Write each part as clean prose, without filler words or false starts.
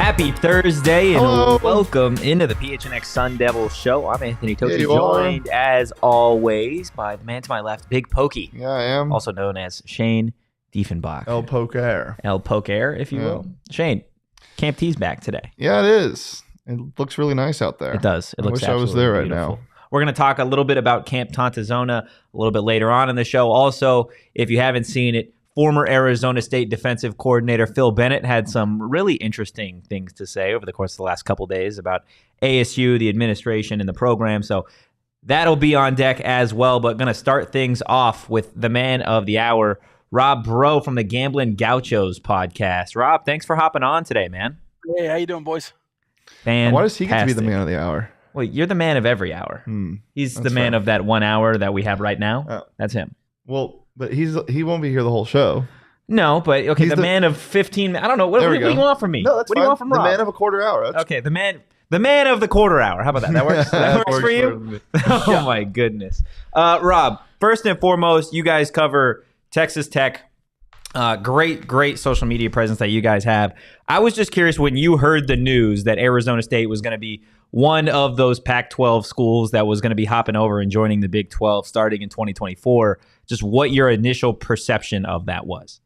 Happy Thursday and Hello. welcome into the PHNX Sun Devils show. I'm Anthony Totri, you joined as always by the man to my left, Big Pokey. Yeah, I am. Also known as Shane Dieffenbach. El Poker. El Poker, if you will. Shane, Camp T's back today. Yeah, it is. It looks really nice out there. It does. It looks wish I was absolutely there right beautiful. now. We're going to talk a little bit about Camp Tontozona a little bit later on in the show. Also, if you haven't seen it, former Arizona State defensive coordinator Phil Bennett had some really interesting things to say over the course of the last couple days about ASU, the administration, and the program. So that'll be on deck as well. But going to start things off with the man of the hour, Rob Breaux from the Gamblin Gauchos podcast. Rob, thanks for hopping on today, man. Hey, how you doing, boys? Fantastic. Why does he get to be the man of the hour? Well, you're the man of every hour. He's the man fair. of that 1 hour that we have right now. Oh. That's him. Well, but he won't be here the whole show. No, but okay, He's the man of 15. I don't know. What do you want from me? No, that's what fine. do you want from the Rob? man of a quarter hour. That's Okay, the man of the quarter hour. How about that? That works. That works for you. Oh my goodness, Rob. First and foremost, you guys cover Texas Tech. Great social media presence that you guys have. I was just curious when you heard the news that Arizona State was going to be one of those Pac-12 schools that was going to be hopping over and joining the Big 12 starting in 2024. Just what your initial perception of that was.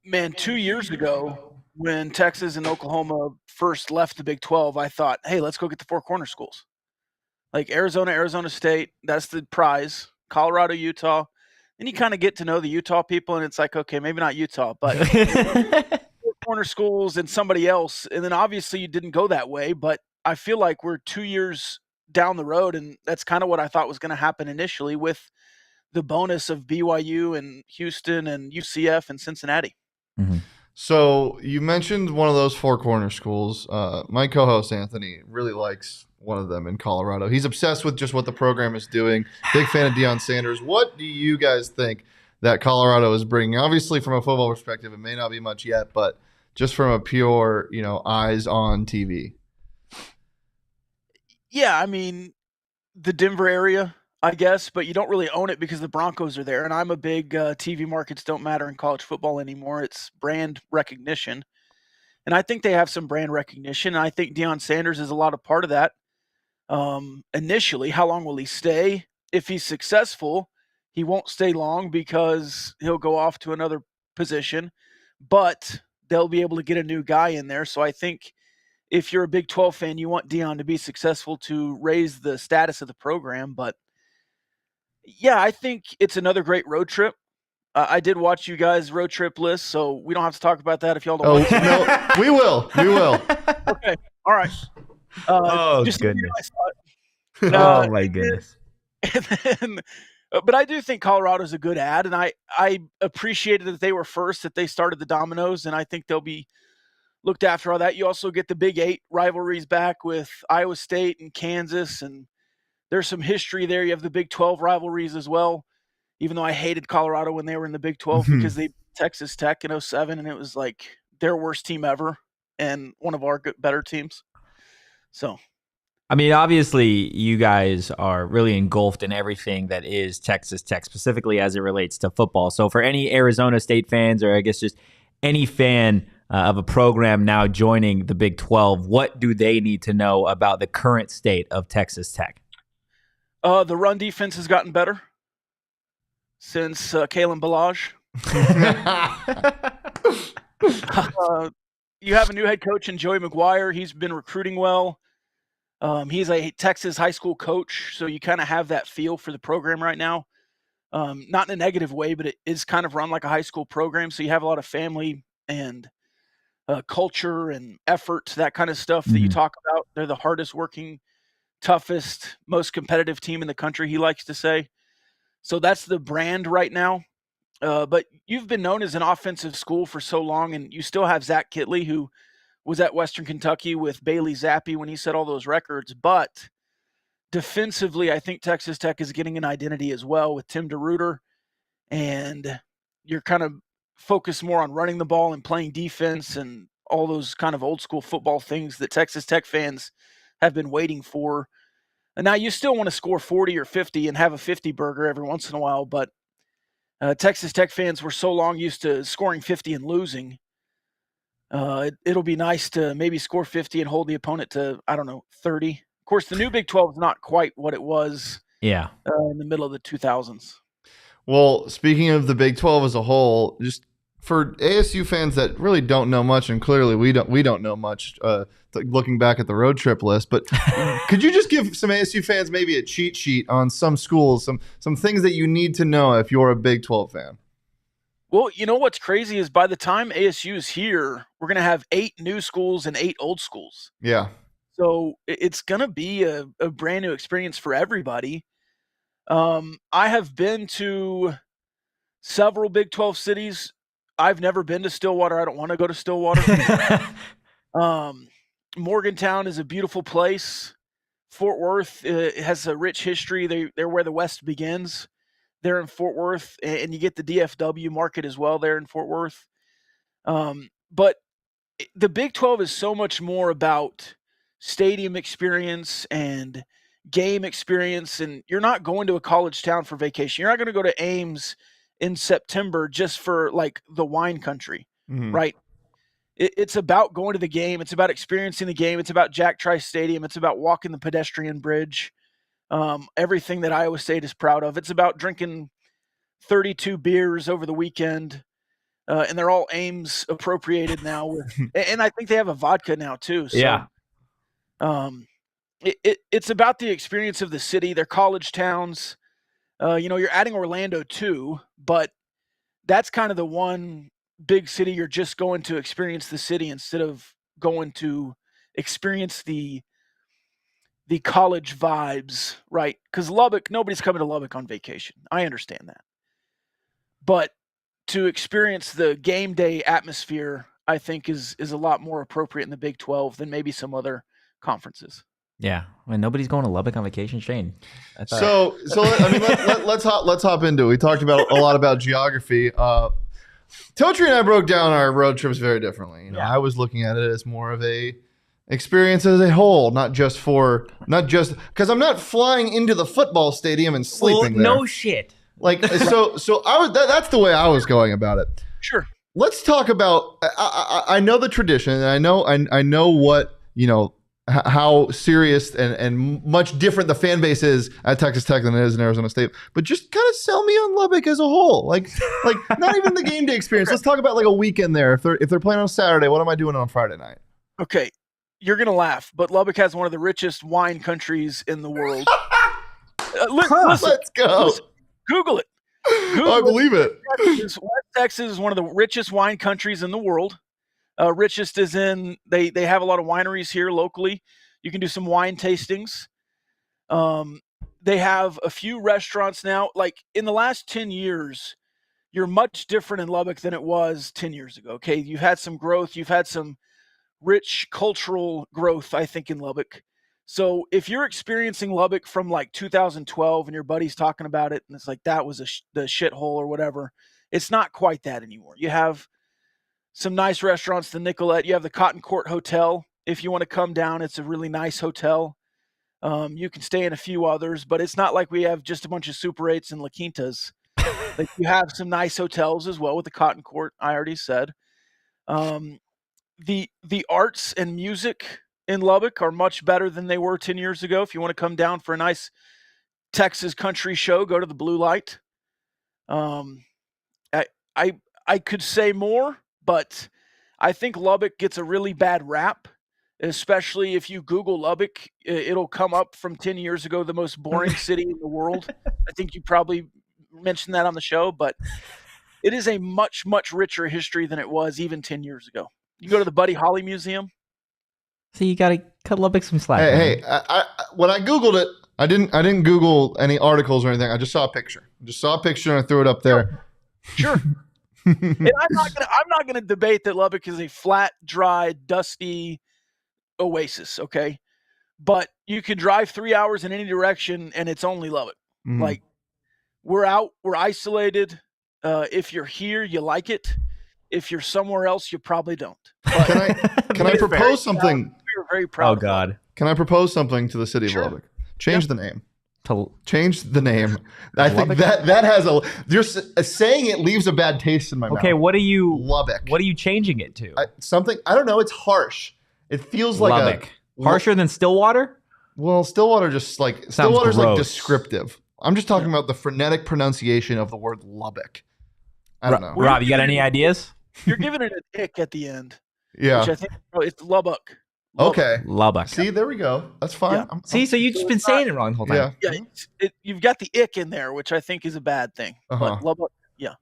Man, 2 years ago, when Texas and Oklahoma first left the Big 12, I thought, hey, let's go get the four corner schools. Like Arizona State, that's the prize. Colorado, Utah. And you kind of get to know the Utah people, and it's like, okay, maybe not Utah, but four corner schools and somebody else. And then obviously you didn't go that way, but I feel like we're 2 years down the road, and that's kind of what I thought was going to happen initially with the bonus of BYU and Houston and UCF and Cincinnati. Mm-hmm. So you mentioned one of those four corner schools. My co-host Anthony really likes one of them in Colorado. He's obsessed with just what the program is doing. Big fan of Deion Sanders. What do you guys think that Colorado is bringing? Obviously, from a football perspective, it may not be much yet, but just from a pure, eyes on TV. Yeah, I mean, the Denver area, I guess, but you don't really own it because the Broncos are there. And I'm a big TV markets don't matter in college football anymore. It's brand recognition. And I think they have some brand recognition. And I think Deion Sanders is a lot of part of that. Initially, how long will he stay? If he's successful, he won't stay long because he'll go off to another position. But they'll be able to get a new guy in there. So I think if you're a Big 12 fan, you want Deion to be successful to raise the status of the program. But yeah, I think it's another great road trip. I did watch you guys' road trip list, so we don't have to talk about that if y'all don't want to. No, we will. Okay, all right. Goodness. So you know, I saw it. Oh my goodness. But I do think Colorado's a good ad, and I appreciated that they were first, that they started the dominoes, and I think they'll be looked after all that. You also get the Big 8 rivalries back with Iowa State and Kansas, and there's some history there. You have the Big 12 rivalries as well, even though I hated Colorado when they were in the Big 12 because they beat Texas Tech in 2007, and it was like their worst team ever and one of our better teams. So, I mean, obviously, you guys are really engulfed in everything that is Texas Tech, specifically as it relates to football. So for any Arizona State fans, or I guess just any fan of a program now joining the Big 12, what do they need to know about the current state of Texas Tech? The run defense has gotten better since Kalen Ballage. You have a new head coach in Joey McGuire. He's been recruiting well. He's a Texas high school coach, so you kind of have that feel for the program right now. Not in a negative way, but it is kind of run like a high school program, so you have a lot of family and culture and effort, that kind of stuff that you talk about. They're the hardest working, toughest, most competitive team in the country, he likes to say. So that's the brand right now. But you've been known as an offensive school for so long, and you still have Zach Kitley, who was at Western Kentucky with Bailey Zappi when he set all those records. But defensively, I think Texas Tech is getting an identity as well with Tim DeRuyter, and you're kind of focused more on running the ball and playing defense and all those kind of old school football things that Texas Tech fans have been waiting for. And now you still want to score 40 or 50 and have a 50 burger every once in a while, but Texas Tech fans were so long used to scoring 50 and losing. It'll be nice to maybe score 50 and hold the opponent to, I don't know, 30. Of course, the new Big 12 is not quite what it was Yeah. in the middle of the 2000s. Well, speaking of the Big 12 as a whole, just for ASU fans that really don't know much, and clearly we don't know much, looking back at the road trip list, but could you just give some ASU fans maybe a cheat sheet on some schools, some things that you need to know if you're a Big 12 fan? Well, you know what's crazy is by the time ASU is here, we're going to have 8 new schools and 8 old schools. Yeah. So it's going to be a brand new experience for everybody. I have been to several Big 12 cities. I've never been to Stillwater. I don't want to go to Stillwater. Morgantown is a beautiful place. Fort Worth has a rich history. They're where the West begins. They're in Fort Worth, and you get the DFW market as well there in Fort Worth. But the Big 12 is so much more about stadium experience and game experience, and you're not going to a college town for vacation. You're not going to go to Ames in September just for like the wine country, right? It's about going to the game. It's about experiencing the game. It's about Jack Trice Stadium. It's about walking the pedestrian bridge. Everything that Iowa State is proud of. It's about drinking 32 beers over the weekend, and they're all Ames appropriated now. And I think they have a vodka now too. So, yeah. It's about the experience of the city. They're college towns. You're adding Orlando too, but that's kind of the one big city you're just going to experience the city instead of going to experience the college vibes, right? Because Lubbock, nobody's coming to Lubbock on vacation. I understand that. But to experience the game day atmosphere, I think is a lot more appropriate in the Big 12 than maybe some other conferences. Yeah, I mean, nobody's going to Lubbock on vacation, Shane. So I mean, let's hop into it. We talked about a lot about geography. Totri and I broke down our road trips very differently. I was looking at it as more of a experience as a whole, not just because I'm not flying into the football stadium and sleeping there. No shit. Like so that's the way I was going about it. Sure. Let's talk about. I know the tradition, and I know what how serious and much different the fan base is at Texas Tech than it is in Arizona State. But just kind of sell me on Lubbock as a whole. Like not even the game day experience. Let's talk about like a weekend there. If they're playing on Saturday, what am I doing on Friday night? Okay, you're gonna laugh, but Lubbock has one of the richest wine countries in the world. Let's go. Listen, Google it. I believe it. West Texas is one of the richest wine countries in the world. Richest is in they have a lot of wineries here locally. You can do some wine tastings. They have a few restaurants now. Like in the last 10 years, you're much different in Lubbock than it was 10 years ago. Okay, you've had some growth. You've had some rich cultural growth, I think, in Lubbock. So if you're experiencing Lubbock from like 2012 and your buddy's talking about it and it's like that was the shithole or whatever, it's not quite that anymore. You have some nice restaurants, the Nicolette. You have the Cotton Court Hotel. If you want to come down, it's a really nice hotel. You can stay in a few others, but it's not like we have just a bunch of Super 8s and La Quintas. Like you have some nice hotels as well with the Cotton Court, I already said. The arts and music in Lubbock are much better than they were 10 years ago. If you want to come down for a nice Texas country show, go to the Blue Light. I could say more, but I think Lubbock gets a really bad rap, especially if you Google Lubbock. It'll come up from 10 years ago, the most boring city in the world. I think you probably mentioned that on the show, but it is a much, much richer history than it was even 10 years ago. You go to the Buddy Holly Museum. So you got to cut Lubbock some slack. Hey, when I Googled it, I didn't Google any articles or anything. I just saw a picture. And I threw it up there. Sure. And I'm not gonna debate that Lubbock is a flat, dry, dusty oasis, okay? But you can drive 3 hours in any direction and it's only Lubbock. Mm-hmm. Like we're isolated. If you're here, you like it. If you're somewhere else, you probably don't. But can I propose something? We're very proud. Oh God. Can I propose something to the city of Lubbock? Change the name. Change the name. I think Lubbock? that has saying it leaves a bad taste in my mouth. Okay, Lubbock. What are you changing it to? I don't know. It's harsh. It feels like Lubbock. Harsher than Stillwater? Well, Stillwater Stillwater's like gross. descriptive. I'm just talking about the phonetic pronunciation of the word Lubbock. I don't know. Rob, you got any ideas? You're giving it an ick at the end. Yeah. Which I think it's Lubbock. Okay. Lubbock. See, there we go. That's fine. Yeah. So you've just been saying it wrong the whole time. Yeah, you've got the ick in there, which I think is a bad thing. But Lubbock, yeah.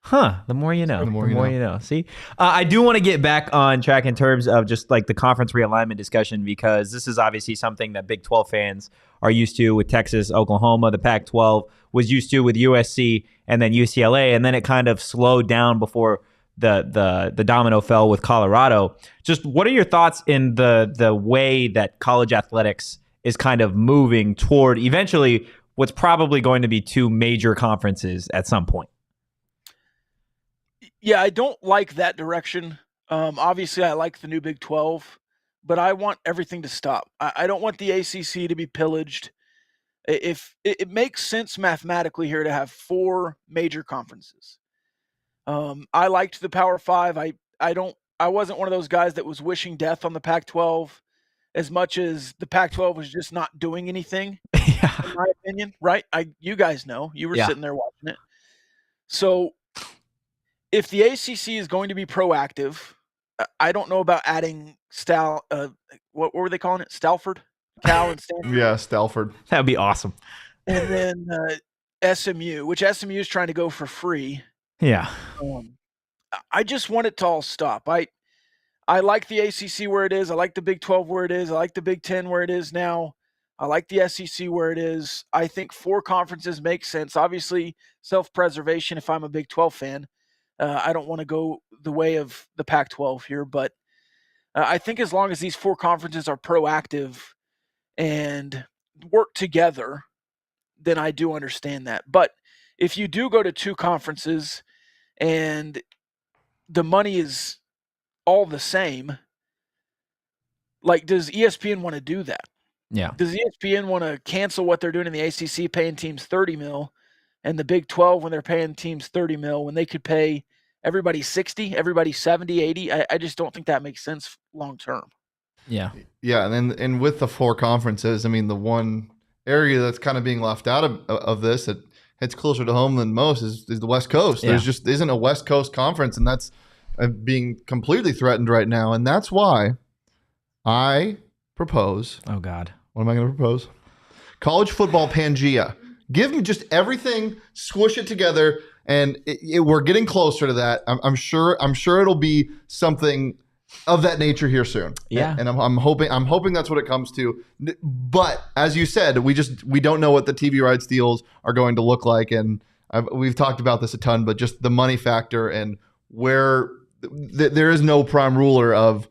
Huh. The more you know. The more you know. See, I do want to get back on track in terms of just like the conference realignment discussion, because this is obviously something that Big 12 fans are used to with Texas, Oklahoma. The Pac-12 was used to with USC and then UCLA, and then it kind of slowed down before the domino fell with Colorado. Just what are your thoughts in the way that college athletics is kind of moving toward eventually what's probably going to be two major conferences at some point? Yeah, I don't like that direction. Obviously, I like the new Big 12, but I want everything to stop. I don't want the ACC to be pillaged. If it makes sense mathematically here to have 4 major conferences. I liked the Power 5. I wasn't one of those guys that was wishing death on the Pac-12 as much as the Pac-12 was just not doing anything, in my opinion, right? You guys know. You were sitting there watching it. So if the ACC is going to be proactive, I don't know about adding what were they calling it? Stalford? Cal and Stanford? Yeah, Stalford. That would be awesome. And then SMU, which SMU is trying to go for free. Yeah. I just want it to all stop. I like the ACC where it is. I like the Big 12 where it is. I like the Big 10 where it is now. I like the SEC where it is. I think 4 conferences make sense. Obviously, self-preservation if I'm a Big 12 fan. I don't want to go the way of the Pac-12 here, but I think as long as these 4 conferences are proactive and work together, then I do understand that. But if you do go to 2 conferences and the money is all the same, like, does ESPN want to do that? Yeah. Does ESPN want to cancel what they're doing in the ACC, paying teams $30 million, and the Big 12 when they're paying teams $30 million when they could pay everybody 60, everybody 70, 80? I just don't think that makes sense long term. Yeah. Yeah, and with the 4 conferences, I mean, the one area that's kind of being left out of this that hits closer to home than most is the West Coast. Yeah. There's just isn't a West Coast conference, and that's being completely threatened right now. And that's why I propose. Oh, God. What am I going to propose? College football Pangea. Give me just everything, squish it together, and we're getting closer to that. I'm sure it'll be something of that nature here soon. Yeah. And I'm hoping that's what it comes to. But as you said, we don't know what the TV rights deals are going to look like, and we've talked about this a ton. But just the money factor and where there is no prime ruler of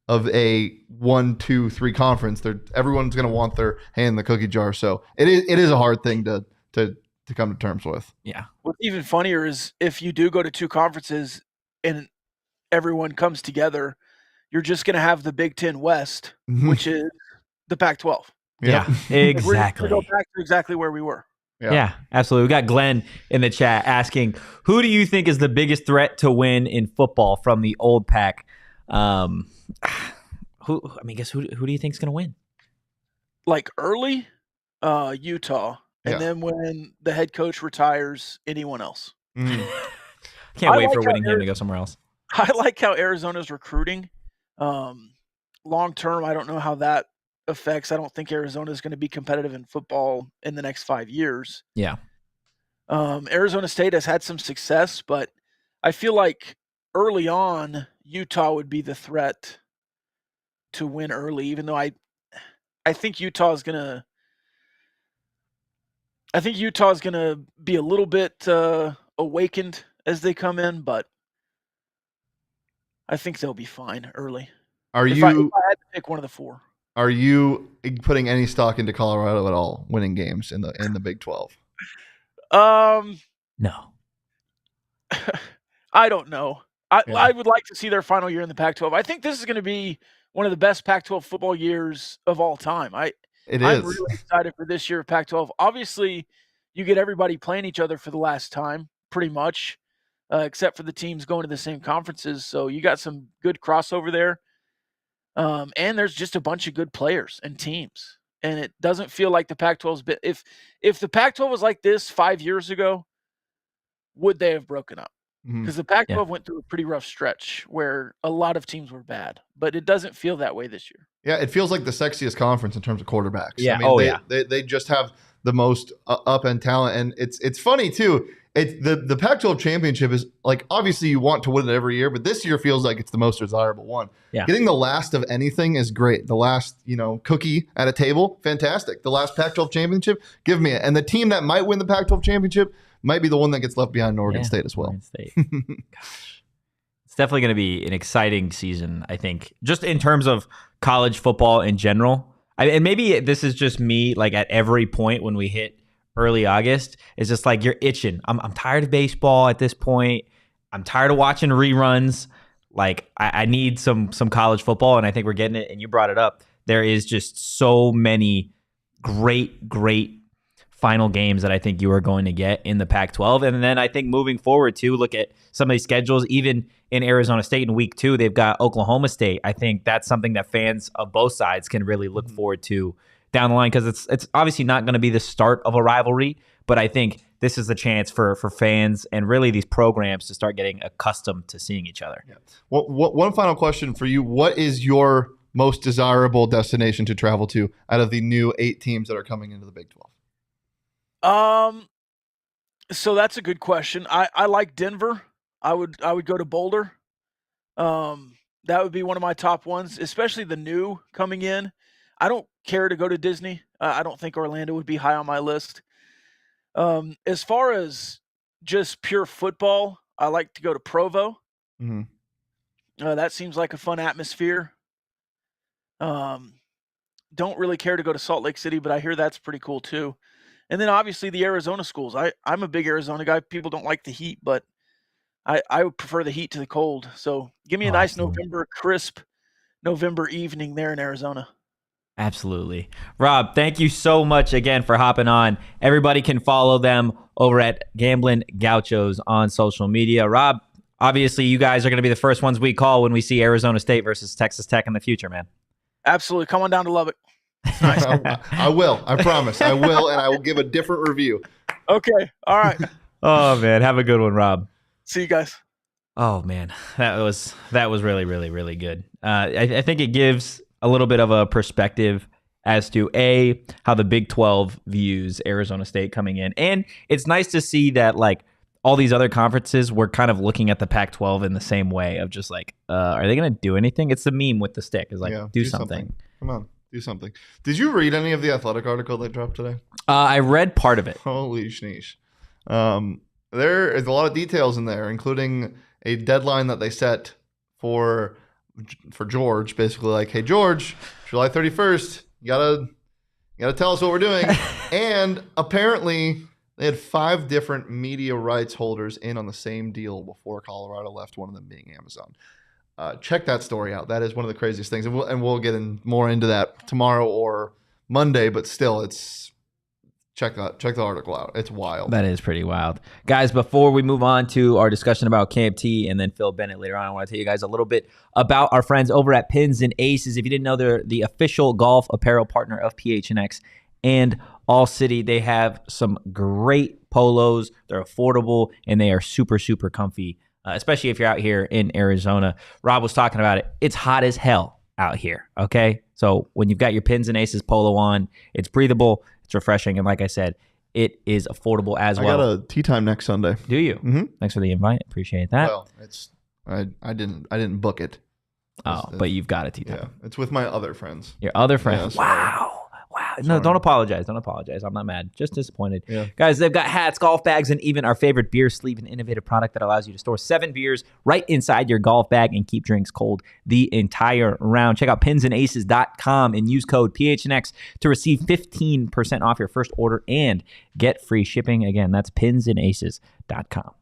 a 1, 2, 3 conference. Everyone's going to want their hand in the cookie jar. So it is a hard thing to come to terms with. Yeah. What's even funnier is if you do go to 2 conferences and everyone comes together, you're just going to have the Big 10 West, which is the Pac-12. Yeah, exactly. We're going to go back to exactly where we were. Yeah, absolutely. We got Glenn in the chat asking, who do you think is the biggest threat to win in football from the old Pac? Who do you think is going to win? Like early, Utah. And then when the head coach retires, anyone else. Can't wait for Whittingham to go somewhere else. I like how Arizona's recruiting. Long term, I don't know how that affects. I don't think Arizona is going to be competitive in football in the next 5 years. Yeah. Arizona State has had some success, but I feel like early on, Utah would be the threat to win early, even though I think Utah is going to be a little bit awakened as they come in, but I think they'll be fine early. If I had to pick one of the 4. Are you putting any stock into Colorado at all winning games in the Big 12? No. I don't know. I would like to see their final year in the Pac-12. I think this is going to be one of the best Pac-12 football years of all time. I'm really excited for this year of Pac-12. Obviously, you get everybody playing each other for the last time, pretty much, except for the teams going to the same conferences. So you got some good crossover there. And there's just a bunch of good players and teams. And it doesn't feel like the Pac-12's been – if the Pac-12 was like this 5 years ago, would they have broken up? Because the Pac-12 went through a pretty rough stretch where a lot of teams were bad. But it doesn't feel that way this year. Yeah, it feels like the sexiest conference in terms of quarterbacks. Yeah. I mean, they just have the most up-end talent. And it's funny, too. The Pac-12 championship is like, obviously you want to win it every year, but this year feels like it's the most desirable one. Yeah. Getting the last of anything is great. The last, cookie at a table, fantastic. The last Pac-12 championship, give me it. And the team that might win the Pac-12 championship might be the one that gets left behind in Oregon State as well. Oregon State. Gosh. It's definitely going to be an exciting season, I think, just in terms of college football in general. And maybe this is just me, like at every point when we hit early August, it's just like you're itching. I'm tired of baseball at this point. I'm tired of watching reruns. Like I need some college football, and I think we're getting it. And you brought it up. There is just so many great final games that I think you are going to get in the Pac-12. And then I think moving forward too, look at some of these schedules, even in Arizona State in week 2, they've got Oklahoma State. I think that's something that fans of both sides can really look forward to down the line, because it's obviously not going to be the start of a rivalry, but I think this is the chance for fans and really these programs to start getting accustomed to seeing each other. Yeah. One final question for you. What is your most desirable destination to travel to out of the new 8 teams that are coming into the Big 12? So that's a good question. I like Denver. I would go to Boulder. That would be one of my top ones, especially the new coming in. I don't care to go to Disney. I don't think Orlando would be high on my list. As far as just pure football, I like to go to Provo. That seems like a fun atmosphere. Don't really care to go to Salt Lake City, but I hear that's pretty cool too. And then obviously the Arizona schools. I'm a big Arizona guy. People don't like the heat, but I would prefer the heat to the cold. So give me a nice crisp November evening there in Arizona. Absolutely. Rob, thank you so much again for hopping on. Everybody can follow them over at Gamblin Gauchos on social media. Rob, obviously you guys are going to be the first ones we call when we see Arizona State versus Texas Tech in the future, man. Absolutely. Come on down to Lubbock. Nice. I will. I promise. I will, and I will give a different review. Okay. All right. Oh, man. Have a good one, Rob. See you guys. Oh, man. That was really, really, really good. I think it gives a little bit of a perspective as to how the Big 12 views Arizona State coming in. And it's nice to see that like all these other conferences were kind of looking at the Pac-12 in the same way of just like, are they going to do anything? It's the meme with the stick. It's like, do something. Come on, do something. Did you read any of the Athletic article that dropped today? I read part of it. Holy schneesh. There is a lot of details in there, including a deadline that they set for George, basically like, hey, George, July 31st, you gotta tell us what we're doing. And apparently they had 5 different media rights holders in on the same deal before Colorado left, one of them being Amazon. Check that story out. That is one of the craziest things. And we'll get more into that tomorrow or Monday, but still, check the article out. It's wild. That is pretty wild. Guys, before we move on to our discussion about Camp T and then Phil Bennett later on, I want to tell you guys a little bit about our friends over at Pins and Aces. If you didn't know, they're the official golf apparel partner of PHNX and All City. They have some great polos. They're affordable, and they are super, super comfy, especially if you're out here in Arizona. Rob was talking about it. It's hot as hell out here, okay? So when you've got your Pins and Aces polo on, it's breathable, it's refreshing, and like I said, it is affordable as well. I got a tea time next Sunday. Do you? Mm-hmm. Thanks for the invite. Appreciate that. Well, I didn't book it. But you've got a tea time. Yeah, it's with my other friends. Your other friends. Yeah, wow. No, don't apologize. Don't apologize. I'm not mad. Just disappointed. Yeah. Guys, they've got hats, golf bags, and even our favorite beer sleeve, an innovative product that allows you to store 7 beers right inside your golf bag and keep drinks cold the entire round. Check out pinsandaces.com and use code PHNX to receive 15% off your first order and get free shipping. Again, that's pinsandaces.com.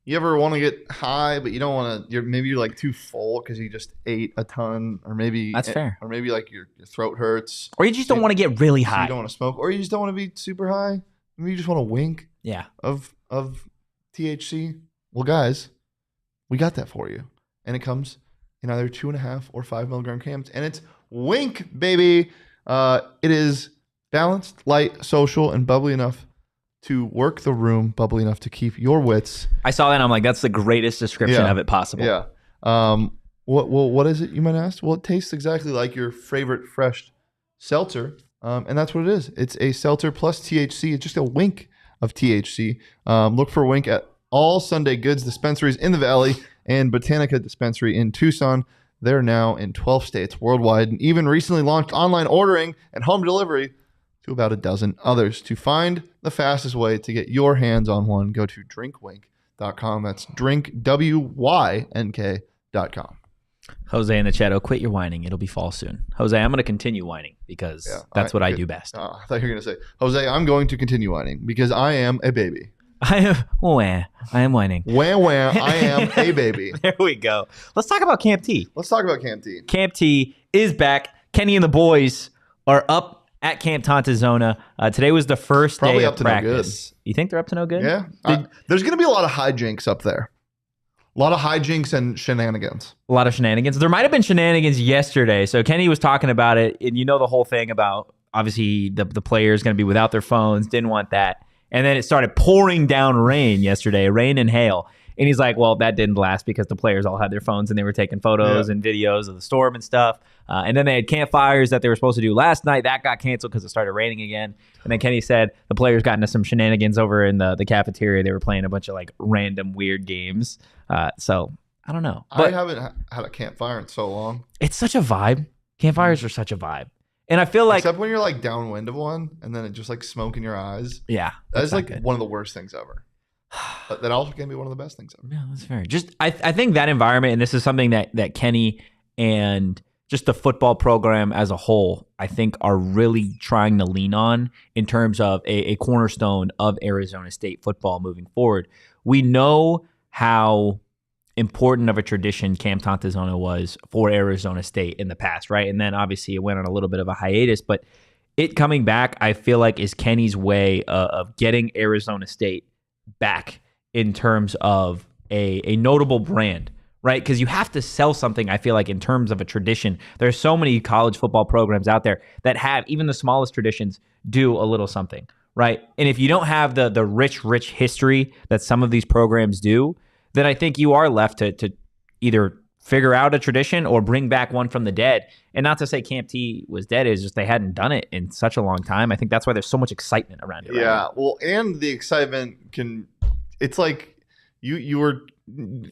You ever want to get high, but you don't want to? Maybe you're like too full because you just ate a ton, or maybe That's fair. Or maybe like your throat hurts, or you just don't want to get really so high. you don't want to smoke, or you just don't want to be super high. Maybe you just want to wink. Yeah. Of THC. Well, guys, we got that for you, and it comes in either 2.5 or 5 milligram cans, and it's Wink, baby. It is balanced, light, social, and bubbly enough to work the room, bubbly enough to keep your wits. I saw that and I'm like, that's the greatest description of it possible. Yeah. What is it, you might ask? Well, it tastes exactly like your favorite fresh seltzer, and that's what it is. It's a seltzer plus THC. It's just a wink of THC. Look for Wink at all Sunday Goods dispensaries in the Valley and Botanica Dispensary in Tucson. They're now in 12 states worldwide and even recently launched online ordering and home delivery to about a dozen others. To find the fastest way to get your hands on one, go to drinkwink.com. That's drinkwynk.com. Jose in the chat, quit your whining. It'll be fall soon. Jose, I'm going to continue whining because that's what I do best. I thought you were going to say, Jose, I'm going to continue whining because I am a baby. I am whining. Wah, I am a baby. There we go. Let's talk about Camp T. Let's talk about Camp T. Camp T is back. Kenny and the boys are up at Camp Tontozona. Today was the first Probably day up of to no practice. You think they're up to no good? Yeah. There's going to be a lot of hijinks up there. A lot of hijinks and shenanigans. A lot of shenanigans. There might have been shenanigans yesterday. So Kenny was talking about it, and you know the whole thing about obviously the players going to be without their phones. Didn't want that. And then it started pouring down rain yesterday, rain and hail. And he's like, well, that didn't last because the players all had their phones and they were taking photos and videos of the storm and stuff. And then they had campfires that they were supposed to do last night. That got canceled because it started raining again. And then Kenny said the players got into some shenanigans over in the cafeteria. They were playing a bunch of like random weird games. So I don't know. But I haven't had a campfire in so long. It's such a vibe. Campfires are such a vibe. And I feel like... Except when you're like downwind of one and then it just like smoke in your eyes. Yeah. That's like one of the worst things ever. But that also can be one of the best things ever. Yeah, that's fair. Just I think that environment, and this is something that Kenny and just the football program as a whole, I think are really trying to lean on in terms of a cornerstone of Arizona State football moving forward. We know how important of a tradition Camp Tontozona was for Arizona State in the past, right? And then obviously it went on a little bit of a hiatus, but it coming back, I feel like is Kenny's way of getting Arizona State back in terms of a notable brand, right? Because you have to sell something, I feel like, in terms of a tradition. There's so many college football programs out there that have, even the smallest traditions, do a little something, right? And if you don't have the rich history that some of these programs do, then I think you are left to either figure out a tradition or bring back one from the dead. And not to say Camp T was dead, it's just they hadn't done it in such a long time. I think that's why there's so much excitement around it. Yeah, well, and the excitement it's like you were,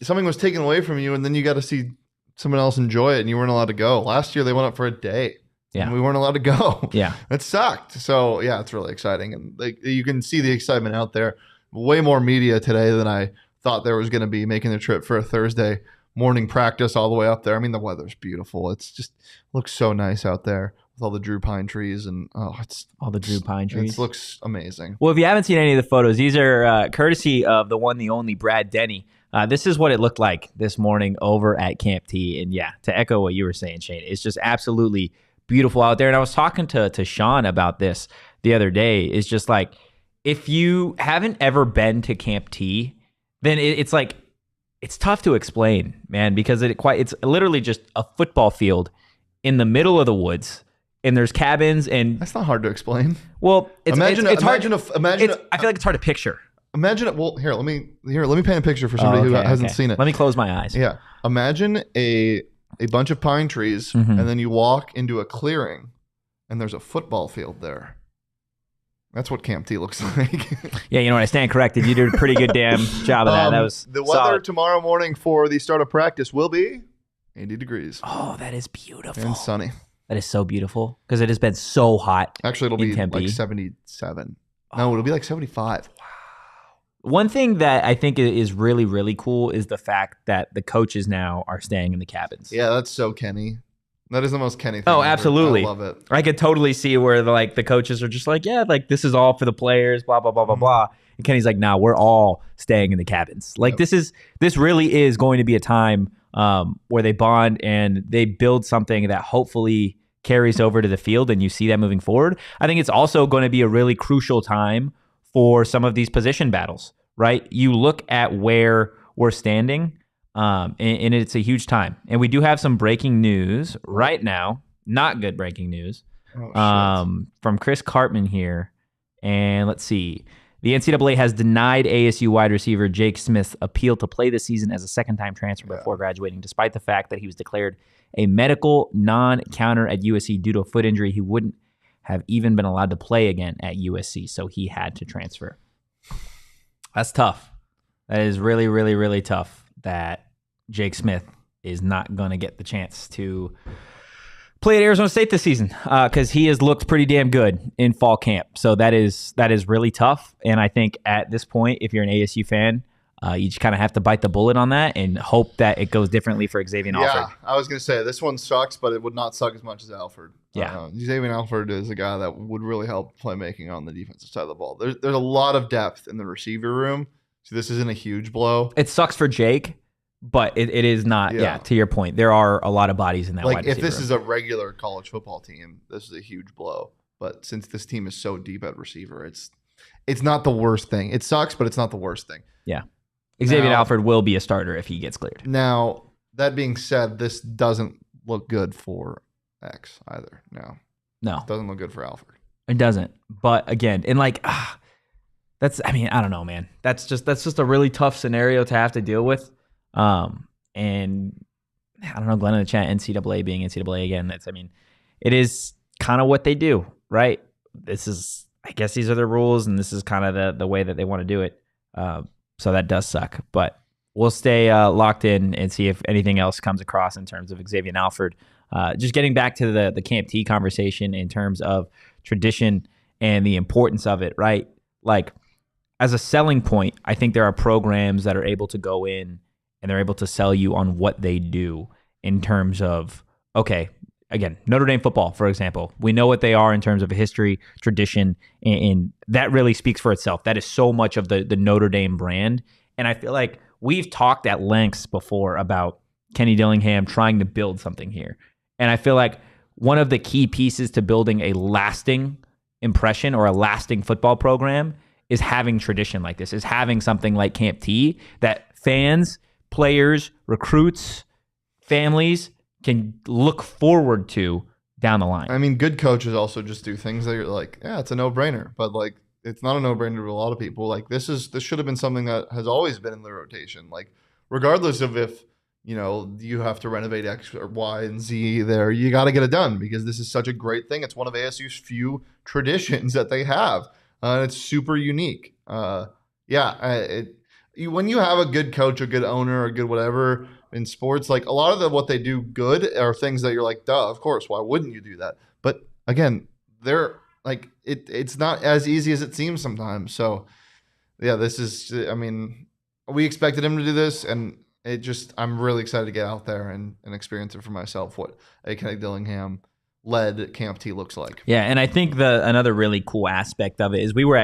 something was taken away from you and then you got to see someone else enjoy it and you weren't allowed to go. Last year they went up for a day. Yeah. And we weren't allowed to go. Yeah. It sucked. So yeah, it's really exciting. And like you can see the excitement out there. Way more media today than I thought there was going to be making the trip for a Thursday morning practice all the way up there. I mean, the weather's beautiful. It's just looks so nice out there with all the Drew pine trees and it's all the Drew pine trees. It looks amazing. Well, if you haven't seen any of the photos, these are courtesy of the one, the only Brad Denny. This is what it looked like this morning over at Camp T. And yeah, to echo what you were saying, Shane, it's just absolutely beautiful out there. And I was talking to Sean about this the other day. It's just like, if you haven't ever been to Camp T, then it's like, it's tough to explain, man, because it's literally just a football field in the middle of the woods, and there's cabins, and that's not hard to explain. Well, it's hard. I feel like it's hard to picture. Imagine it. Well, let me paint a picture for somebody who hasn't seen it. Let me close my eyes. Yeah, imagine a bunch of pine trees, and then you walk into a clearing, and there's a football field there. That's what Camp T looks like. Yeah, you know what? I stand corrected. You did a pretty good damn job of that. That was the weather solid. Tomorrow morning for the start of practice will be 80 degrees. Oh, that is beautiful. And sunny. That is so beautiful because it has been so hot. Actually, it'll be like 77. No, it'll be like 75. Wow. One thing that I think is really, really cool is the fact that the coaches now are staying in the cabins. Yeah, that's so Kenny. That is the most Kenny thing. Oh, absolutely. I love it. I could totally see where the coaches are just like, yeah, like this is all for the players, blah, blah, blah, blah, blah. And Kenny's like, nah, we're all staying in the cabins. Like, this really is going to be a time where they bond and they build something that hopefully carries over to the field, and you see that moving forward. I think it's also going to be a really crucial time for some of these position battles, right? You look at where we're standing, and it's a huge time. And we do have some breaking news right now, not good breaking news, from Chris Cartman here. And let's see. The NCAA has denied ASU wide receiver Jake Smith's appeal to play this season as a second-time transfer before graduating, despite the fact that he was declared a medical non-counter at USC due to a foot injury. He wouldn't have even been allowed to play again at USC, so he had to transfer. That's tough. That is really, really, really tough that Jake Smith is not going to get the chance to play at Arizona State this season because he has looked pretty damn good in fall camp. So that is really tough. And I think at this point, if you're an ASU fan, you just kind of have to bite the bullet on that and hope that it goes differently for Xavier Alford. Yeah, I was going to say this one sucks, but it would not suck as much as Alford. Yeah, Xavier Alford is a guy that would really help playmaking on the defensive side of the ball. There's a lot of depth in the receiver room, so this isn't a huge blow. It sucks for Jake, but it is not. Yeah, to your point, there are a lot of bodies in that. Like wide if receiver this room. is a regular college football team, this is a huge blow. But since this team is so deep at receiver, it's not the worst thing. It sucks, but it's not the worst thing. Yeah. Xavier Alford will be a starter if he gets cleared. Now, that being said, this doesn't look good for X either. No. It doesn't look good for Alford. It doesn't. But again, and like I don't know, man. That's just a really tough scenario to have to deal with. And I don't know, Glenn in the chat, NCAA being NCAA again. It is kind of what they do, right? I guess these are the rules, and this is kind of the way that they want to do it. So that does suck, but we'll stay locked in and see if anything else comes across in terms of Xavier Alford. Just getting back to the Camp T conversation in terms of tradition and the importance of it, right? Like, as a selling point, I think there are programs that are able to go in and they're able to sell you on what they do in terms of, okay, again, Notre Dame football, for example. We know what they are in terms of history, tradition, and that really speaks for itself. That is so much of the Notre Dame brand. And I feel like we've talked at lengths before about Kenny Dillingham trying to build something here. And I feel like one of the key pieces to building a lasting impression or a lasting football program is having tradition like this, is having something like Camp T that fans, players, recruits, families can look forward to down the line. I mean, good coaches also just do things that you're like, yeah, it's a no-brainer. But like, it's not a no-brainer to a lot of people. Like, this should have been something that has always been in the rotation. Like, regardless of if, you have to renovate X or Y and Z there, you got to get it done because this is such a great thing. It's one of ASU's few traditions that they have. It's super unique. When you have a good coach, a good owner, a good whatever in sports, like a lot of what they do good are things that you're like, duh, of course, why wouldn't you do that? But again, they're like, it's not as easy as it seems sometimes. So yeah, we expected him to do this, and I'm really excited to get out there and experience it for myself, what a Kenny Dillingham led Camp T looks like. Yeah, and I think another really cool aspect of it is we were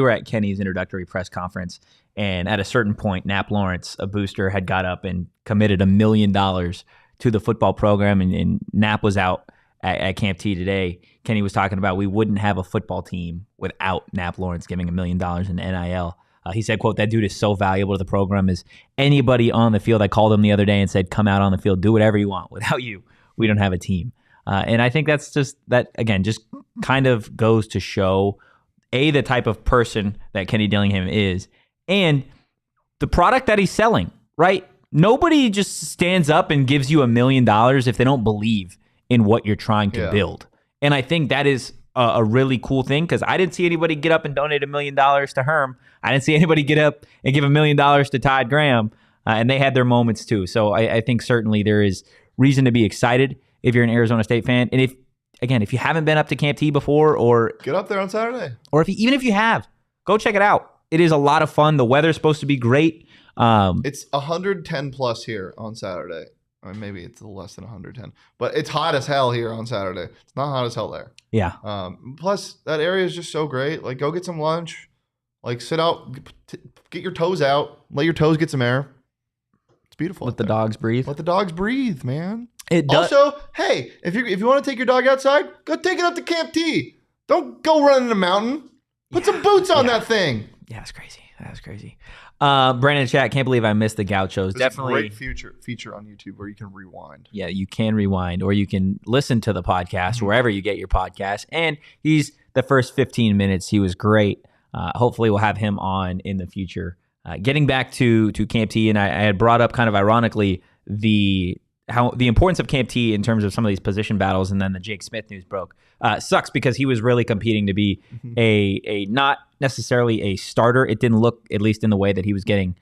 at Kenny's introductory press conference, and at a certain point, Nap Lawrence, a booster, had got up and committed $1 million to the football program, and Nap was out at Camp T today. Kenny was talking about we wouldn't have a football team without Nap Lawrence giving $1 million in NIL. He said, quote, that dude is so valuable to the program as anybody on the field. I called him the other day and said, come out on the field, do whatever you want. Without you, we don't have a team. And I think that's just kind of goes to show, the type of person that Kenny Dillingham is and the product that he's selling, right? Nobody just stands up and gives you $1 million if they don't believe in what you're trying to build. And I think that is a really cool thing because I didn't see anybody get up and donate $1 million to Herm. I didn't see anybody get up and give $1 million to Todd Graham, and they had their moments too. So I think certainly there is reason to be excited if you're an Arizona State fan. And if you haven't been up to Camp T before, or get up there on Saturday, or even if you have, go check it out. It is a lot of fun. The weather's supposed to be great. It's 110 plus here on Saturday. Or maybe it's a little less than 110, but it's hot as hell here on Saturday. It's not hot as hell there. Yeah. Plus, that area is just so great. Like, go get some lunch. Like sit out, get your toes out, let your toes get some air. It's beautiful. Let the dogs breathe. Let the dogs breathe, man. It does. Also, hey, if you want to take your dog outside, go take it up to Camp T. Don't go run in the mountain. Put some boots on that thing. Yeah, that's crazy. That's crazy. Brandon chat, can't believe I missed the Gauchos. There's Definitely a great feature on YouTube where you can rewind. Yeah, you can rewind, or you can listen to the podcast wherever you get your podcast. And he's the first 15 minutes. He was great. Hopefully we'll have him on in the future. Getting back to Camp T, and I had brought up kind of ironically the importance of Camp T in terms of some of these position battles, and then the Jake Smith news broke. Sucks because he was really competing to be a not necessarily a starter. It didn't look, at least in the way that he was getting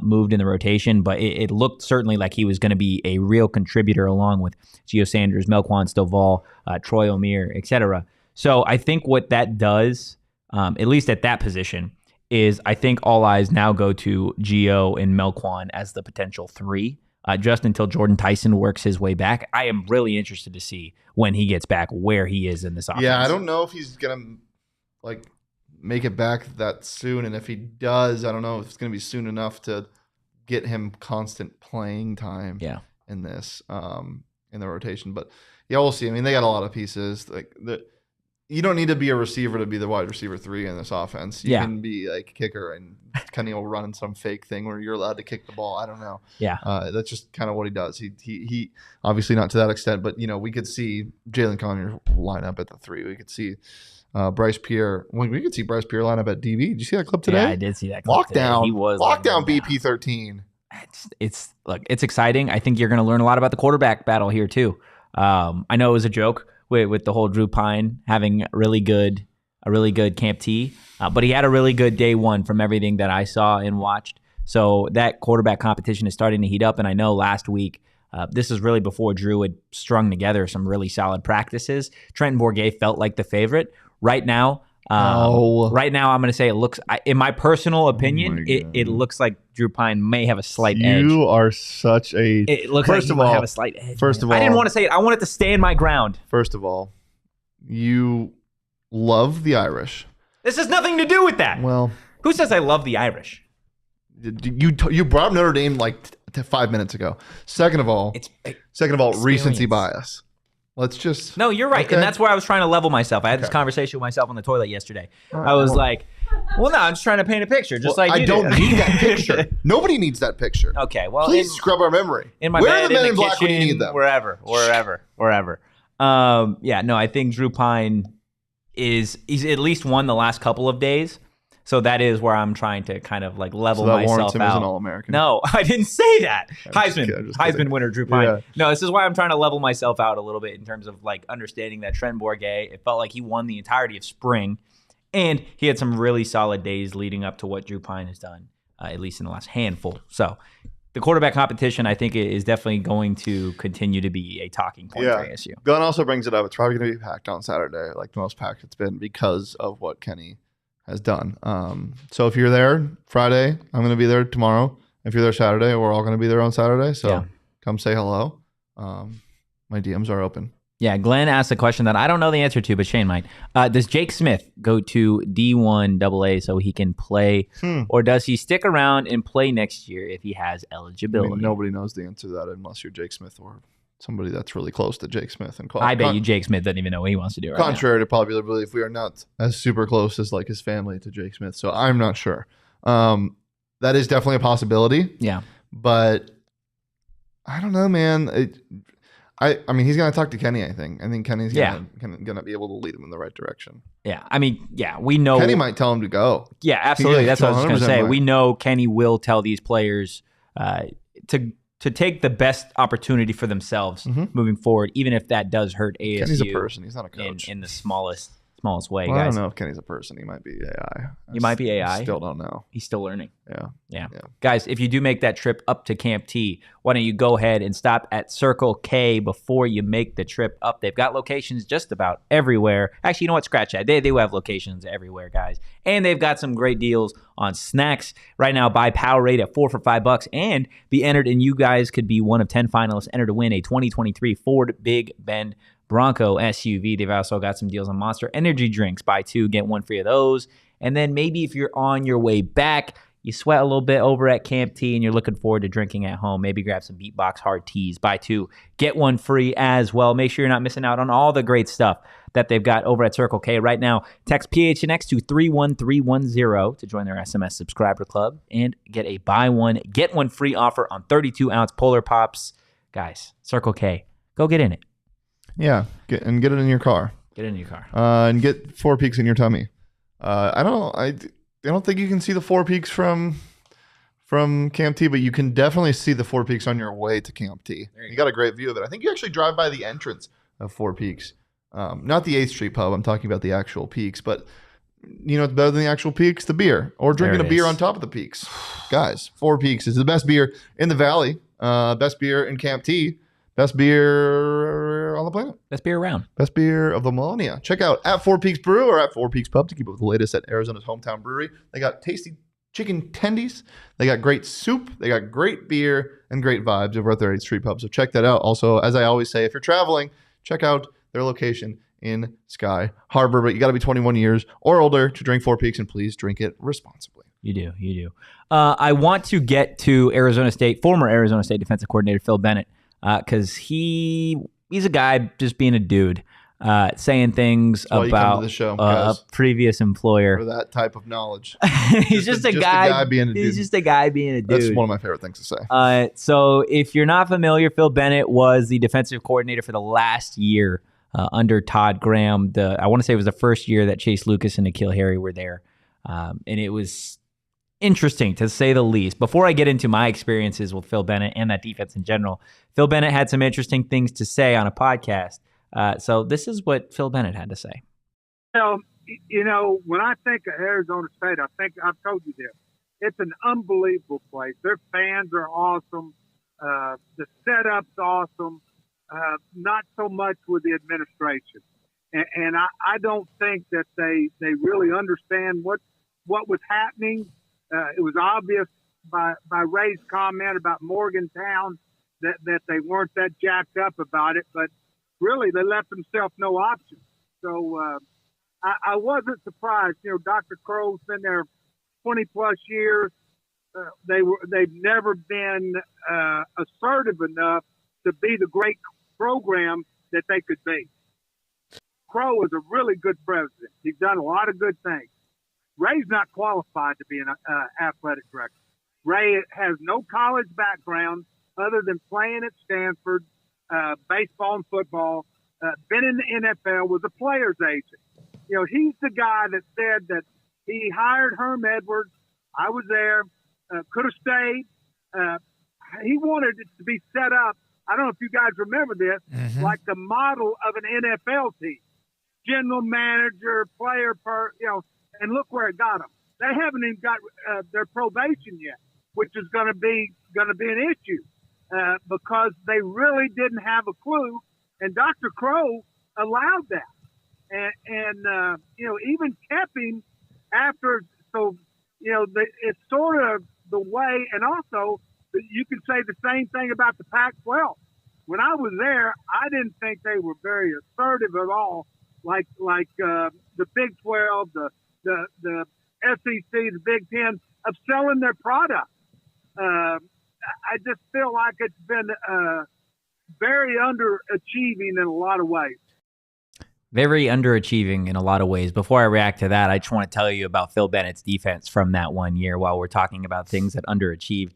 moved in the rotation, but it looked certainly like he was going to be a real contributor along with Gio Sanders, Melquan Stovall, Troy O'Meara, etc. So I think what that does, at least at that position, is I think all eyes now go to Gio and Melquan as the potential 3. Just until Jordan Tyson works his way back. I am really interested to see when he gets back where he is in this offense. Yeah, I don't know if he's gonna make it back that soon, and if he does, I don't know if it's gonna be soon enough to get him constant playing time. Yeah. In this in the rotation, but yeah, we'll see. I mean, they got a lot of pieces. You don't need to be a receiver to be the wide receiver 3 in this offense. You can be like kicker, and Kenny will run some fake thing where you're allowed to kick the ball. I don't know. Yeah. That's just kind of what he does. He obviously not to that extent, but we could see Jalen Conyer line up at the 3. We could see Bryce Pierre. We could see Bryce Pierre line up at DB. Did you see that clip today? Yeah, I did see that clip Lockdown. Today. He was lockdown BP 13. It's exciting. I think you're going to learn a lot about the quarterback battle here too. I know it was a joke with the whole Drew Pine having a really good Camp T, but he had a really good day 1 from everything that I saw and watched. So that quarterback competition is starting to heat up, and I know last week, this is really before Drew had strung together some really solid practices. Trenton Bourguet felt like the favorite. Right now, I'm going to say it looks, in my personal opinion, it looks like Drew Pine may have a slight edge. You are such a... It looks like he might have a slight edge. First of all... I didn't want to say it. I wanted to stand my ground. First of all, you love the Irish. This has nothing to do with that. Well... Who says I love the Irish? You brought up Notre Dame 5 minutes ago. Second of all, recency bias. Let's just... No, you're right. Okay. And that's where I was trying to level myself. I had this conversation with myself on the toilet yesterday. I was like, well, no, I'm just trying to paint a picture, just like you I don't need that picture. Nobody needs that picture. Okay, well... Please scrub our memory. In my Where bed, are the men in the black kitchen, when you need them? Wherever. I think Drew Pine he's at least won the last couple of days. So that is where I'm trying to kind of level myself him out. As an All-American. No, I didn't say that. Heisman Heisman winner Drew Pine. Yeah. No, this is why I'm trying to level myself out a little bit in terms of understanding that Trenton Bourguet. It felt like he won the entirety of spring, and he had some really solid days leading up to what Drew Pine has done, at least in the last handful. So the quarterback competition, I think, is definitely going to continue to be a talking point for ASU. Gunn also brings it up. It's probably going to be packed on Saturday, like the most packed it's been because of what Kenny has done. So if you're there Friday, I'm going to be there tomorrow. If you're there Saturday, we're all going to be there on Saturday. So come say hello. My DMs are open. Yeah, Glenn asked a question that I don't know the answer to, but Shane might. Does Jake Smith go to D1 AA so he can play, or does he stick around and play next year if he has eligibility? Nobody knows the answer to that unless you're Jake Smith or somebody that's really close to Jake Smith. And I bet you Jake Smith doesn't even know what he wants to do right contrary to popular belief, we are not as super close as his family to Jake Smith, so I'm not sure. That is definitely a possibility. Yeah. But I don't know, man. I mean, he's going to talk to Kenny, I think. I think Kenny's going to be able to lead him in the right direction. Yeah. I mean, we know. Kenny might tell him to go. Yeah, absolutely. That's what I was going to say. We know Kenny will tell these players to take the best opportunity for themselves moving forward, even if that does hurt ASU. Kenny's a person. He's not a coach. In the smallest way, guys. I don't know if Kenny's a person. He might be AI. He might be AI. I still don't know. He's still learning. Yeah. Guys, if you do make that trip up to Camp T, why don't you go ahead and stop at Circle K before you make the trip up? They've got locations just about everywhere. Actually, you know what? Scratch that. They do have locations everywhere, guys. And they've got some great deals on snacks. Right now, buy Powerade at 4 for $5 and be entered, and you guys could be one of 10 finalists entered to win a 2023 Ford Big Bend Bronco SUV. They've also got some deals on Monster Energy drinks. Buy 2, get 1 free of those. And then maybe if you're on your way back, you sweat a little bit over at Camp T and you're looking forward to drinking at home, maybe grab some Beatbox hard teas. Buy 2, get 1 free as well. Make sure you're not missing out on all the great stuff that they've got over at Circle K right now. Text PHNX to 31310 to join their SMS subscriber club and get a buy 1, get 1 free offer on 32-ounce Polar Pops. Guys, Circle K, go get in it. Yeah, get it in your car. Get it in your car. And get 4 Peaks in your tummy. I don't think you can see the 4 Peaks from Camp T, but you can definitely see the 4 Peaks on your way to Camp T. You got a great view of it. I think you actually drive by the entrance of 4 Peaks. Not the 8th Street pub. I'm talking about the actual Peaks. But you know what's better than the actual Peaks? The beer. Or drinking a beer on top of the Peaks. Guys, 4 Peaks is the best beer in the Valley. Best beer in Camp T. Best beer on the planet. Best beer around. Best beer of the millennia. Check out at 4 Peaks Brew or at 4 Peaks Pub to keep up with the latest at Arizona's hometown brewery. They got tasty chicken tendies. They got great soup. They got great beer and great vibes over at their 8th Street Pub. So check that out. Also, as I always say, if you're traveling, check out their location in Sky Harbor. But you got to be 21 years or older to drink 4 Peaks, and please drink it responsibly. You do. I want to get to former Arizona State defensive coordinator Phil Bennett. Because he's a guy just being a dude, saying things about the show, a previous employer. For that type of knowledge. He's just a guy being a dude. He's just a guy being a dude. That's one of my favorite things to say. So if you're not familiar, Phil Bennett was the defensive coordinator for the last year under Todd Graham. I want to say it was the first year that Chase Lucas and N'Keal Harry were there. And it was interesting, to say the least. Before I get into my experiences with Phil Bennett and that defense in general, Phil Bennett had some interesting things to say on a podcast. So this is what Phil Bennett had to say. Well, you know, when I think of Arizona State, I think I've told you this. It's an unbelievable place. Their fans are awesome. The setup's awesome. Not so much with the administration. And I don't think that they really understand what was happening. It was obvious by Ray's comment about Morgantown that they weren't that jacked up about it, but really they left themselves no option. So I wasn't surprised. You know, Dr. Crow's been there 20 plus years. They've never been assertive enough to be the great program that they could be. Crow is a really good president. He's done a lot of good things. Ray's not qualified to be an athletic director. Ray has no college background other than playing at Stanford, baseball and football, been in the NFL, was a player's agent. You know, he's the guy that said that he hired Herm Edwards. I was there, could have stayed. He wanted it to be set up. I don't know if you guys remember this, like the model of an NFL team. General manager, player, and look where it got them. They haven't even got their probation yet, which is going to be an issue because they really didn't have a clue, and Dr. Crow allowed that, and you know, even kept him after. So you know, it's sort of the way, and also you can say the same thing about the Pac-12. When I was there, I didn't think they were very assertive at all, like the Big 12, the SEC, the Big Ten, of selling their product. I just feel like it's been very underachieving in a lot of ways. Very underachieving in a lot of ways. Before I react to that, I just want to tell you about Phil Bennett's defense from that one year while we're talking about things that underachieved.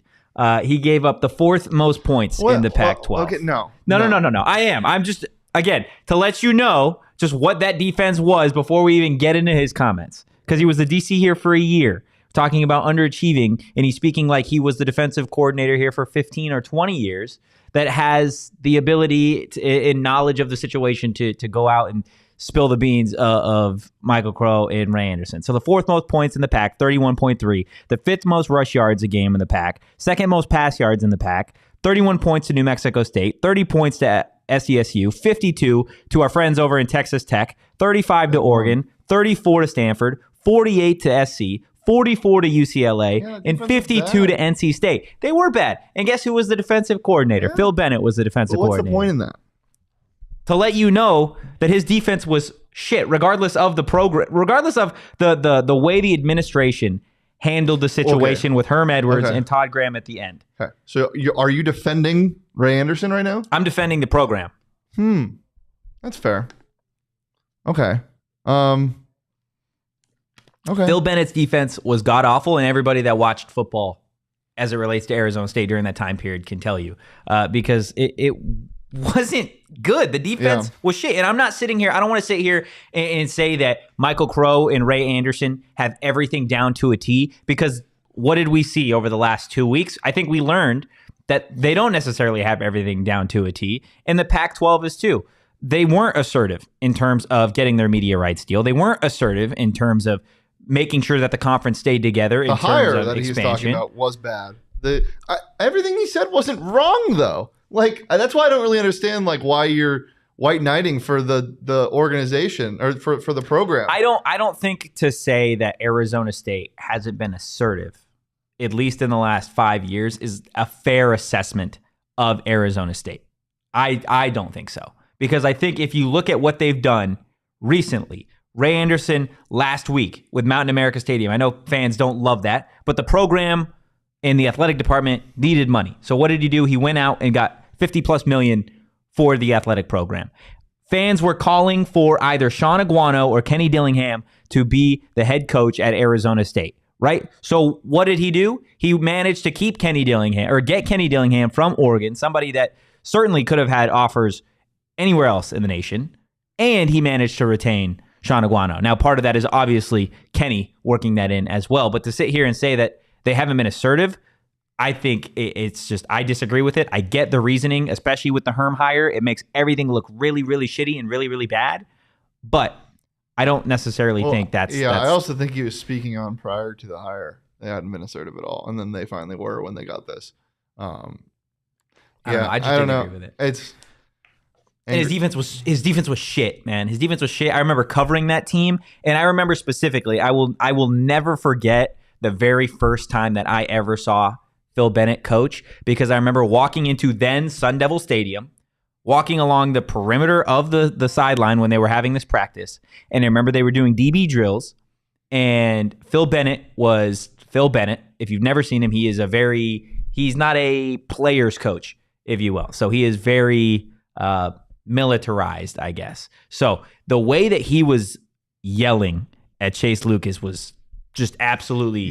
He gave up the 4th most points in the Pac-12. Okay, no. I'm just, again, to let you know just what that defense was before we even get into his comments. Because he was the DC here for a year, talking about underachieving, and he's speaking like he was the defensive coordinator here for 15 or 20 years that has the ability and knowledge of the situation to go out and spill the beans of Michael Crow and Ray Anderson. So the 4th most points in the pack, 31.3. The 5th most rush yards a game in the pack. 2nd most pass yards in the pack. 31 points to New Mexico State. 30 points to SDSU. 52 to our friends over in Texas Tech. 35 to Oregon. 34 to Stanford. 48 to SC. 44 to UCLA, and 52 to NC State. They were bad. And guess who was the defensive coordinator? Yeah. Phil Bennett was the defensive coordinator. What's the point in that? To let you know that his defense was shit, regardless of the program, regardless of the way the administration handled the situation with Herm Edwards and Todd Graham at the end. Okay. So are you defending Ray Anderson right now? I'm defending the program. That's fair. Okay. Okay. Phil Bennett's defense was god-awful, and everybody that watched football as it relates to Arizona State during that time period can tell you, because it wasn't good. The defense was shit. And I'm not sitting here, I don't want to sit here and say that Michael Crow and Ray Anderson have everything down to a T, because what did we see over the last 2 weeks? I think we learned that they don't necessarily have everything down to a T, and the Pac-12 is too. They weren't assertive in terms of getting their media rights deal. They weren't assertive in terms of making sure that the conference stayed together in terms of expansion. The hire that he's talking about was bad. Everything he said wasn't wrong, though. Like, that's why I don't really understand why you're white knighting for the organization or for the program. I don't think to say that Arizona State hasn't been assertive, at least in the last 5 years, is a fair assessment of Arizona State. I don't think so, because I think if you look at what they've done recently, Ray Anderson last week with Mountain America Stadium. I know fans don't love that, but the program and the athletic department needed money. So what did he do? He went out and got $50+ million for the athletic program. Fans were calling for either Sean Aguano or Kenny Dillingham to be the head coach at Arizona State, right? So what did he do? He managed to keep Kenny Dillingham, or get Kenny Dillingham from Oregon, somebody that certainly could have had offers anywhere else in the nation, and he managed to retain Sean Aguano. Now, part of that is obviously Kenny working that in as well, but to sit here and say that they haven't been assertive, I think it's just, I disagree with it. I get the reasoning, especially with the Herm hire. It makes everything look really, really shitty and really, really bad, but I don't necessarily think that's... Yeah, I also think he was speaking on prior to the hire. They hadn't been assertive at all, and then they finally were when they got this. I just didn't agree with it. And his defense was shit, man. His defense was shit. I remember covering that team, and I remember specifically, I will never forget the very first time that I ever saw Phil Bennett coach, because I remember walking into then Sun Devil Stadium, walking along the perimeter of the sideline when they were having this practice, and I remember they were doing DB drills, and Phil Bennett was Phil Bennett. If you've never seen him, he's not a player's coach, if you will. So he is very militarized, I guess. So the way that he was yelling at Chase Lucas was just absolutely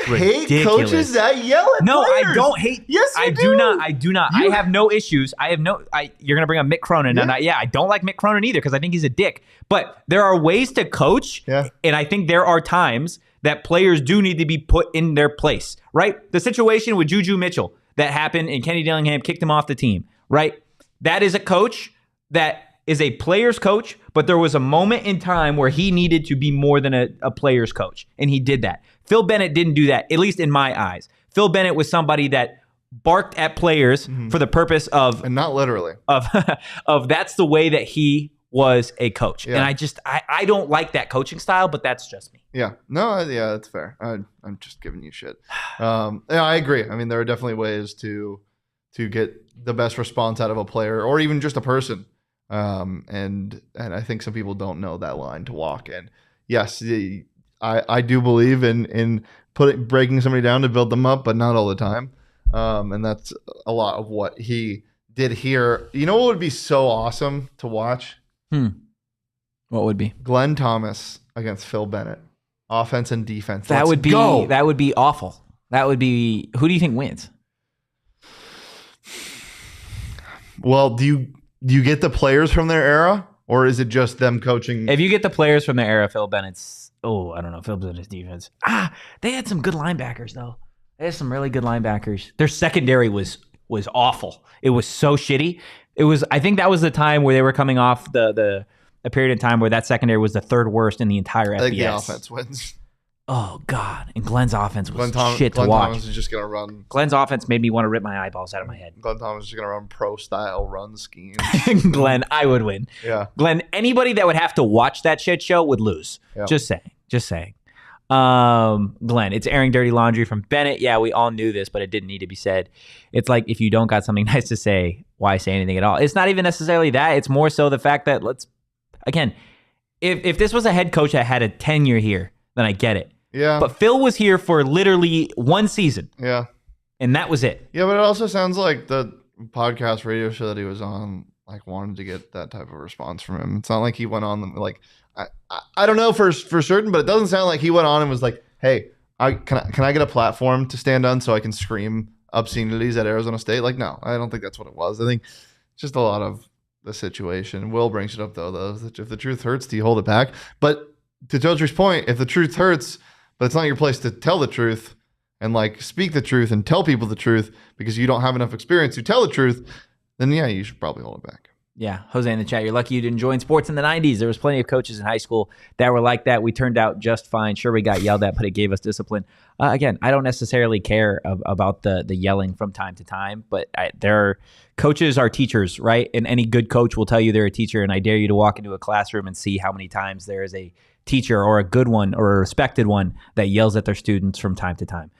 ridiculous. Hate coaches that yell at players. I don't hate. Yes, you do. I do not. I have no issues. You're going to bring up Mick Cronin. And I don't like Mick Cronin either, because I think he's a dick. But there are ways to coach, and I think there are times that players do need to be put in their place, right? The situation with Juju Mitchell that happened, and Kenny Dillingham kicked him off the team, right? That is a coach that is a player's coach, but there was a moment in time where he needed to be more than a player's coach, and he did that. Phil Bennett didn't do that, at least in my eyes. Phil Bennett was somebody that barked at players for the purpose of... And not literally. Of that's the way that he was a coach. Yeah. And I don't like that coaching style, but that's just me. Yeah. No, that's fair. I'm just giving you shit. I agree. I mean, there are definitely ways to get the best response out of a player or even just a person. And I think some people don't know that line to walk. And yes, I do believe in breaking somebody down to build them up, but not all the time. And that's a lot of what he did here. You know what would be so awesome to watch? What would be? Glenn Thomas against Phil Bennett, offense and defense. That would be awful. That would be. Who do you think wins? Well, do you get the players from their era, or is it just them coaching? If you get the players from their era, Phil Bennett's. Oh, I don't know. Phil Bennett's defense. They had some good linebackers though. They had some really good linebackers. Their secondary was awful. It was so shitty. It was. I think that was the time where they were coming off a period of time where that secondary was the third worst in the entire FBS. I think the offense wins. Oh God! And Glenn's offense was shit to watch. Glenn Thomas is just gonna run. Glenn's offense made me want to rip my eyeballs out of my head. Glenn Thomas is just gonna run pro style run schemes. Glenn, I would win. Yeah. Glenn, anybody that would have to watch that shit show would lose. Yeah. Just saying. Glenn, it's airing dirty laundry from Bennett. Yeah, we all knew this, but it didn't need to be said. It's like if you don't got something nice to say, why say anything at all? It's not even necessarily that. It's more so the fact that If this was a head coach that had a tenure here, then I get it. Yeah. But Phil was here for literally one season. Yeah. And that was it. Yeah, but it also sounds like the podcast radio show that he was on, like, wanted to get that type of response from him. It's not like he went on, like, I don't know for certain, but it doesn't sound like he went on and was like, hey, can I get a platform to stand on so I can scream obscenities at Arizona State? Like, no, I don't think that's what it was. I think just a lot of the situation. Will brings it up, though, if the truth hurts, do you hold it back? But to Totri's point, if the truth hurts, but it's not your place to tell the truth and, like, speak the truth and tell people the truth because you don't have enough experience to tell the truth, then yeah, you should probably hold it back. Yeah, Jose in the chat, you're lucky you didn't join sports in the 90s. There was plenty of coaches in high school that were like that. We turned out just fine. Sure, we got yelled at, but it gave us discipline. Again, I don't necessarily care about the yelling from time to time, but coaches are teachers, right? And any good coach will tell you they're a teacher, and I dare you to walk into a classroom and see how many times there is a teacher or a good one or a respected one that yells at their students from time to time.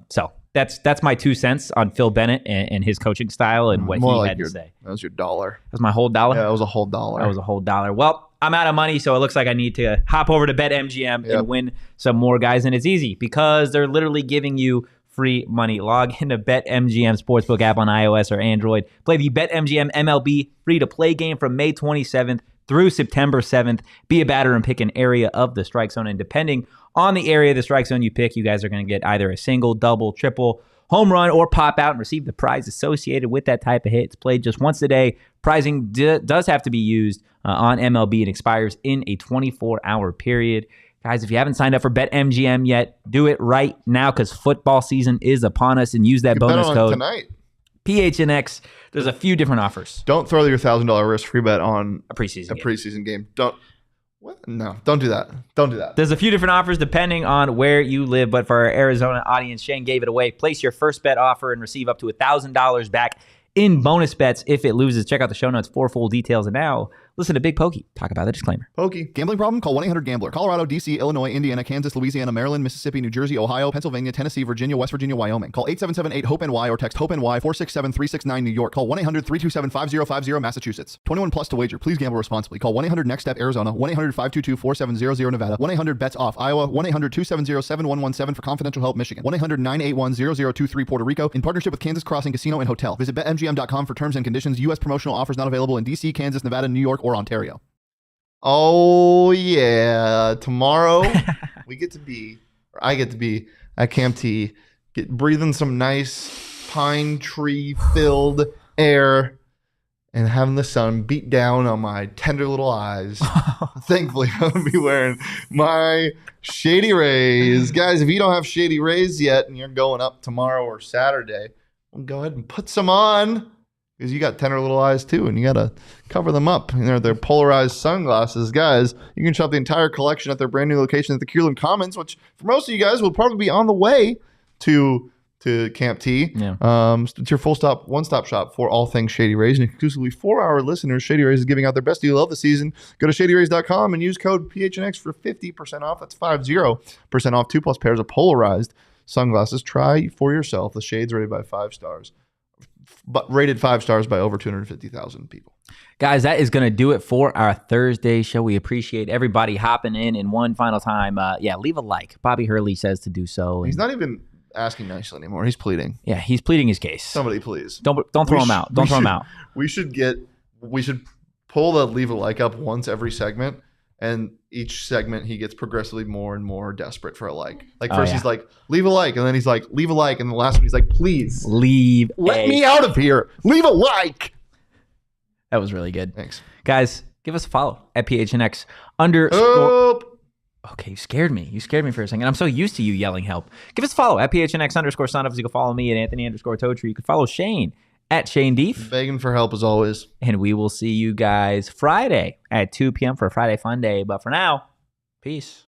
So that's my 2 cents on Phil Bennett and his coaching style and what he had to say. That was your dollar. That was my whole dollar? Yeah, that was a whole dollar. That was a whole dollar. Well, I'm out of money, so it looks like I need to hop over to BetMGM and win some more, guys. And it's easy because they're literally giving you free money. Log into BetMGM Sportsbook app on iOS or Android. Play the BetMGM MLB free-to-play game from May 27th through September 7th. Be a batter and pick an area of the strike zone. And depending on the area of the strike zone you pick, you guys are going to get either a single, double, triple, home run, or pop out and receive the prize associated with that type of hit. It's played just once a day. Pricing does have to be used on MLB and expires in a 24-hour period. Guys, if you haven't signed up for BetMGM yet, do it right now because football season is upon us, and use that bonus code tonight. PHNX. There's a few different offers. Don't throw your $1,000 risk-free bet on a preseason game. Don't do that. Don't do that. There's a few different offers depending on where you live, but for our Arizona audience, Shane gave it away. Place your first bet offer and receive up to $1,000 back in bonus bets if it loses. Check out the show notes for full details. And now, listen to Big Pokey talk about the disclaimer. Pokey. Gambling problem? Call 1-800-GAMBLER. Colorado, D.C., Illinois, Indiana, Kansas, Louisiana, Maryland, Mississippi, New Jersey, Ohio, Pennsylvania, Tennessee, Virginia, West Virginia, Wyoming. Call 877-8-HOPE-NY or text HOPE-NY 467-369 New York. Call 1-800-327-5050 Massachusetts. 21 plus to wager. Please gamble responsibly. Call 1-800-NEXT-STEP Arizona. 1-800-522-4700 Nevada. 1-800-BETS-OFF Iowa. 1-800-270-7117 for confidential help Michigan. 1-800-981-0023 Puerto Rico in partnership with Kansas Crossing Casino and Hotel. Visit BetMGM.com for terms and conditions. U.S. promotional offers not available in D.C., Kansas, Nevada, New York, or Ontario. Oh, yeah. Tomorrow, I get to be at Camp T, breathing some nice pine tree filled air and having the sun beat down on my tender little eyes. Thankfully, I'm going to be wearing my Shady Rays. Guys, if you don't have Shady Rays yet and you're going up tomorrow or Saturday, well, go ahead and put some on. Because you got tender little eyes too, and you got to cover them up. You know, they're polarized sunglasses. Guys, you can shop the entire collection at their brand new location at the Kierland Commons, which for most of you guys will probably be on the way to Camp T. Yeah. It's your one-stop shop for all things Shady Rays. And exclusively for our listeners, Shady Rays is giving out their best deal of the season. Go to shadyrays.com and use code PHNX for 50% off. That's 50% off 2+ pairs of polarized sunglasses. Try for yourself the shades rated by 5 stars. But rated 5 stars by over 250,000 people. Guys, that is going to do it for our Thursday show. We appreciate everybody hopping in one final time. Leave a like. Bobby Hurley says to do so. He's not even asking nicely anymore. He's pleading. Yeah, he's pleading his case. Somebody please. Don't throw him out. Don't throw him out. We should pull the leave a like up once every segment, and each segment he gets progressively more and more desperate for a like. Like first he's like, leave a like, and then he's like, leave a like, and the last one he's like, please let me out of here. Leave a like. That was really good. Thanks. Guys, give us a follow at PHNX _. Okay, you scared me. You scared me for a second. I'm so used to you yelling help. Give us a follow at PHNX _Sun Devils. You can follow me at Anthony _Totri. You can follow Shane at Shane Dieffenbach. Begging for help as always. And we will see you guys Friday at 2 p.m. for a Friday Fun Day. But for now, peace.